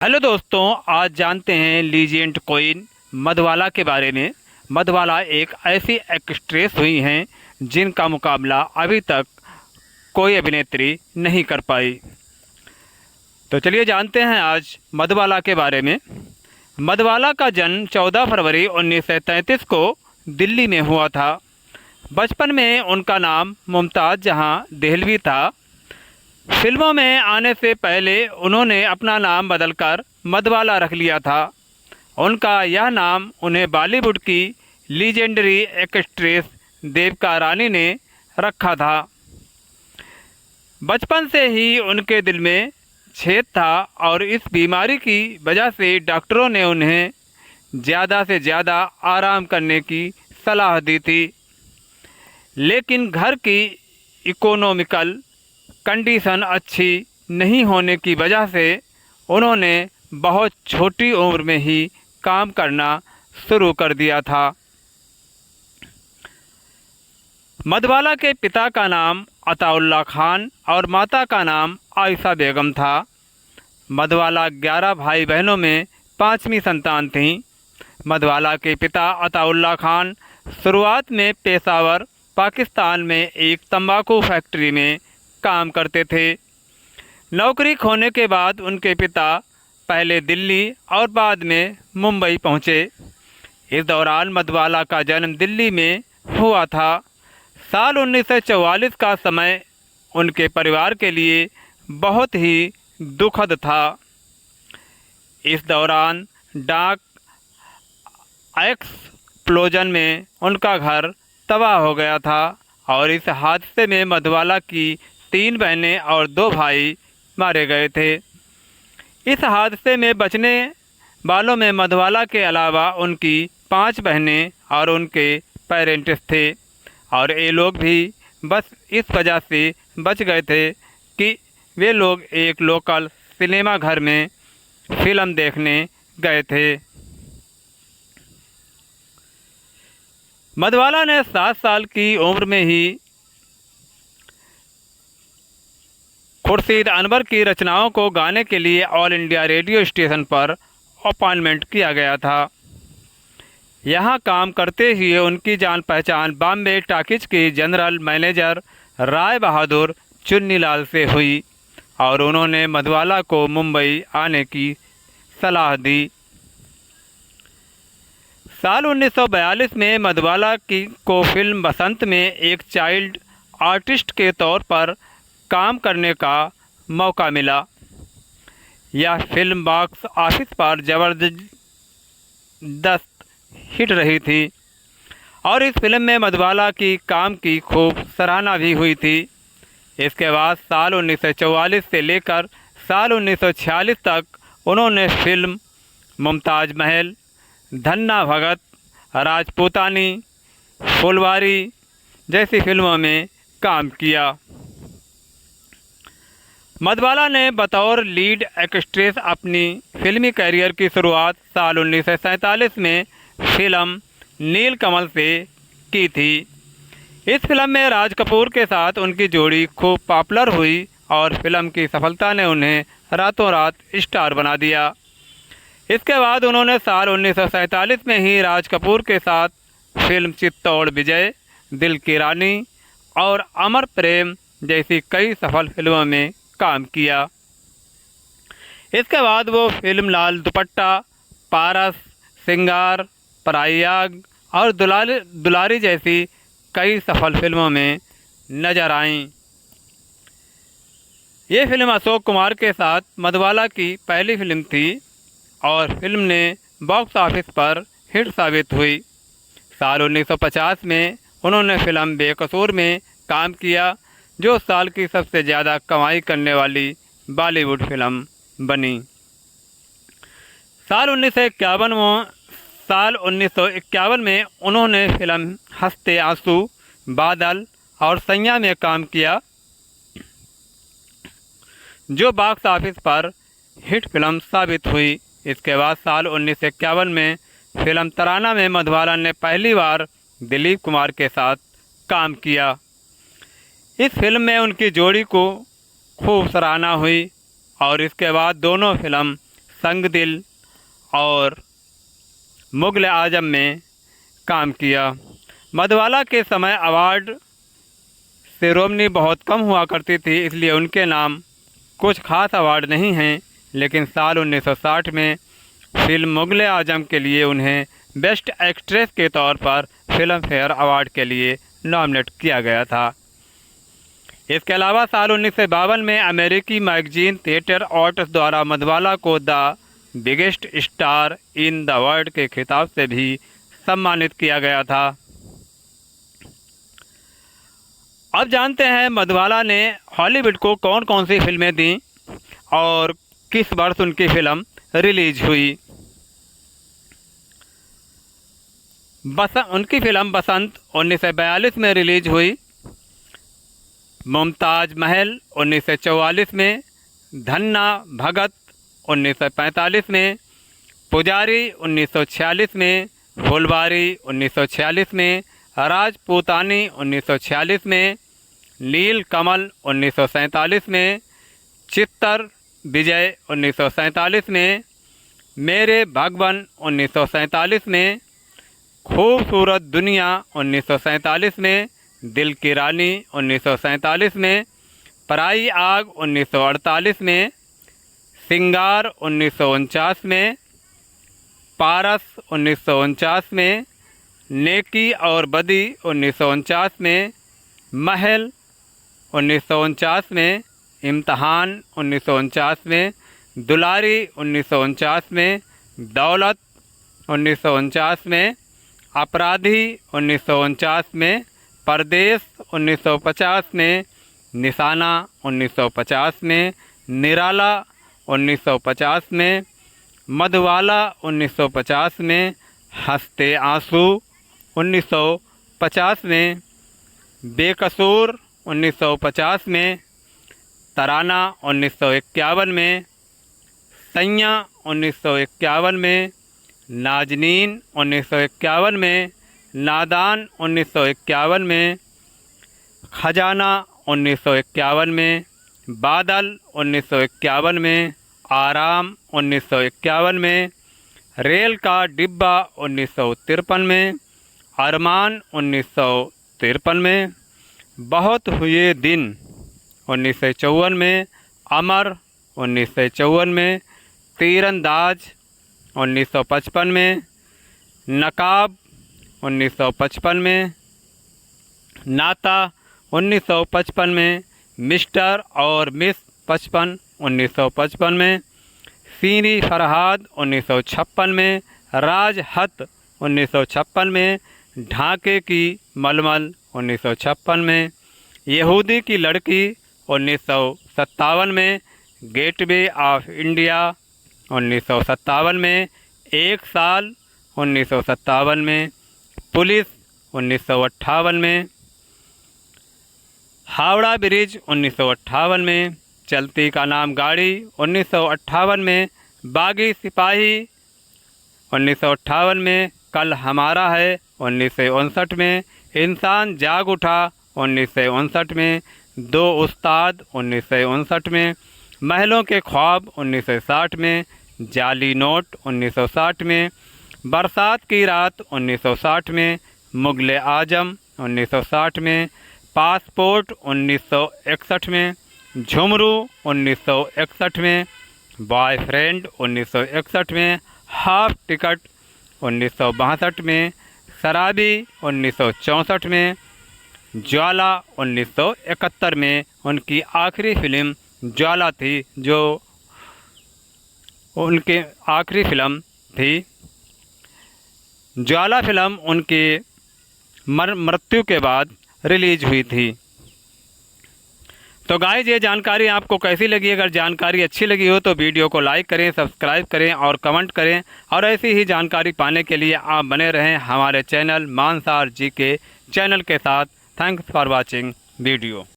Hello दोस्तों, आज जानते हैं लीजेंड क्वीन मधुबाला के बारे में। मधुबाला एक ऐसी एक्ट्रेस हुई हैं जिनका मुकाबला अभी तक कोई अभिनेत्री नहीं कर पाई। तो चलिए जानते हैं आज मधुबाला के बारे में। मधुबाला का जन्म 14 फरवरी 1933 को दिल्ली में हुआ था। बचपन में उनका नाम मुमताज़ जहां देहलवी था। फिल्मों में आने से पहले उन्होंने अपना नाम बदलकर मधुबाला रख लिया था। उनका यह नाम उन्हें बॉलीवुड की लीजेंडरी एक्ट्रेस देविका रानी ने रखा था। बचपन से ही उनके दिल में छेद था और इस बीमारी की वजह से डॉक्टरों ने उन्हें ज़्यादा से ज़्यादा आराम करने की सलाह दी थी, लेकिन घर की इकोनॉमिकल कंडीशन अच्छी नहीं होने की वजह से उन्होंने बहुत छोटी उम्र में ही काम करना शुरू कर दिया था। मधुबाला के पिता का नाम अताउल्ला खान और माता का नाम आयशा बेगम था। मधुबाला 11 भाई बहनों में 5वीं संतान थीं। मधुबाला के पिता अताउल्ला खान शुरुआत में पेशावर पाकिस्तान में एक तंबाकू फैक्ट्री में काम करते थे। नौकरी खोने के बाद उनके पिता पहले दिल्ली और बाद में मुंबई पहुंचे। इस दौरान मधुबाला का जन्म दिल्ली में हुआ था। साल 1944 का समय उनके परिवार के लिए बहुत ही दुखद था। इस दौरान डाक एक्सप्लोजन में उनका घर तबाह हो गया था और इस हादसे में मधुबाला की 3 बहनें और 2 भाई मारे गए थे। इस हादसे में बचने वालों में मधुबाला के अलावा उनकी 5 बहनें और उनके पेरेंट्स थे और ये लोग भी बस इस वजह से बच गए थे कि वे लोग एक लोकल सिनेमा घर में फिल्म देखने गए थे। मधुबाला ने 7 साल की उम्र में ही खुर्शीद अनवर की रचनाओं को गाने के लिए ऑल इंडिया रेडियो स्टेशन पर अपॉइंटमेंट किया गया था। यहां काम करते हुए उनकी जान पहचान बॉम्बे टॉकीज के जनरल मैनेजर राय बहादुर चुन्नीलाल से हुई और उन्होंने मधुबाला को मुंबई आने की सलाह दी। साल 1942 में मधुबाला को फिल्म बसंत में एक चाइल्ड आर्टिस्ट के तौर पर काम करने का मौका मिला। यह फिल्म बॉक्स ऑफिस पर ज़बरदस्त हिट रही थी और इस फिल्म में मधुबाला की काम की खूब सराहना भी हुई थी। इसके बाद साल 1944 से लेकर साल 1946 तक उन्होंने फिल्म मुमताज़ महल, धन्ना भगत, राजपूतानी, फुलवारी जैसी फिल्मों में काम किया। मधुबाला ने बतौर लीड एक्ट्रेस अपनी फिल्मी करियर की शुरुआत साल 1947 में फिल्म नीलकमल से की थी। इस फिल्म में राज कपूर के साथ उनकी जोड़ी खूब पॉपुलर हुई और फिल्म की सफलता ने उन्हें रातों रात स्टार बना दिया। इसके बाद उन्होंने साल 1947 में ही राज कपूर के साथ फिल्म चित्तौड़ विजय, दिल की रानी और अमर प्रेम जैसी कई सफल फिल्मों में काम किया। इसके बाद वो फिल्म लाल दुपट्टा, पारस, सिंगार, पराई आग और दुलारी जैसी कई सफल फिल्मों में नजर आईं। ये फिल्म अशोक कुमार के साथ मधुबाला की पहली फिल्म थी और फिल्म ने बॉक्स ऑफिस पर हिट साबित हुई। साल 1950 में उन्होंने फिल्म बेकसूर में काम किया, जो साल की सबसे ज़्यादा कमाई करने वाली बॉलीवुड फिल्म बनी। साल 1951 में उन्होंने फिल्म हंसते आंसू, बादल और सैया में काम किया, जो बॉक्स ऑफिस पर हिट फिल्म साबित हुई। इसके बाद साल 1951 में फिल्म तराना में मधुबाला ने पहली बार दिलीप कुमार के साथ काम किया। इस फिल्म में उनकी जोड़ी को खूब सराहना हुई और इसके बाद दोनों फिल्म संग दिल और मुग़ल आज़म में काम किया। मधुबाला के समय अवार्ड सेरेमनी बहुत कम हुआ करती थी, इसलिए उनके नाम कुछ खास अवार्ड नहीं हैं, लेकिन साल 1960 में फिल्म मुग़ल आज़म के लिए उन्हें बेस्ट एक्ट्रेस के तौर पर फिल्म फेयर अवार्ड के लिए नॉमिनेट किया गया था। इसके अलावा साल 1952 में अमेरिकी मैगजीन थिएटर आर्ट्स द्वारा मधुबाला को the biggest star in the world के खिताब से भी सम्मानित किया गया था। अब जानते हैं मधुबाला ने हॉलीवुड को कौन कौन सी फिल्में दी और किस वर्ष उनकी फिल्म रिलीज हुई। उनकी फिल्म बसंत 1942 में रिलीज हुई, मुमताज़ महल 1944 में, धन्ना भगत 1945 में, पुजारी 1946 में, फुलवारी 1946 में, राजपूतानी 1946 में, नील कमल 1947 में, चित्तर विजय 1947 में, मेरे भगवन 1947 में, खूबसूरत दुनिया 1947 में, दिल की रानी 1947 में, पराई आग 1948 में, सिंगार 1949 में, पारस 1949 में, नेकी और बदी 1949 में, महल 1949 में, इम्तहान 1949 में, दुलारी 1949 में, दौलत 1949 में, अपराधी 1949 में, परदेश 1950 में, निशाना 1950 में, निराला 1950 में, मधुबाला 1950 में, हंसते आंसू 1950 में, बेकसूर 1950 में, तराना 1951 में, सैया 1951 में, नाजनीन 1951 में, नादान 1951 में, खजाना 1951 में, बादल 1951 में, आराम 1951 में, रेल का डिब्बा 1953 में, अरमान 1953 में, बहुत हुए दिन 1954 में, अमर 1954 में, तीरंदाज 1955 में, नकाब 1955 में, नाता 1955 में, मिस्टर और मिस 55 1955 में, सीरी फरहाद 1956 में, राजहत 1956 में, ढाके की मलमल 1956 में, यहूदी की लड़की 1957 में, गेटवे ऑफ इंडिया 1957 में, एक साल 1957 में, पुलिस 1958 में, हावड़ा ब्रिज 1958 में, चलती का नाम गाड़ी 1958 में, बागी सिपाही 1958 में, कल हमारा है 1959 में, इंसान जाग उठा 1959 में, दो उस्ताद 1959 में, महलों के ख्वाब 1960 में, जाली नोट 1960 में, बरसात की रात 1960 में, मुग़ल आज़म 1960 में, पासपोर्ट 1961 में, झुमरू 1961 में, बॉयफ्रेंड 1961 में, हाफ टिकट 1962 में, शराबी 1964 में, ज्वाला 1971 में उनकी आखिरी फिल्म ज्वाला थी, जो उनकी आखिरी फिल्म थी। ज्वाला फिल्म उनकी मृत्यु के बाद रिलीज हुई थी। तो गाइस, ये जानकारी आपको कैसी लगी? अगर जानकारी अच्छी लगी हो तो वीडियो को लाइक करें, सब्सक्राइब करें और कमेंट करें। और ऐसी ही जानकारी पाने के लिए आप बने रहें हमारे चैनल मानसार जी के चैनल के साथ। Thanks for watching video.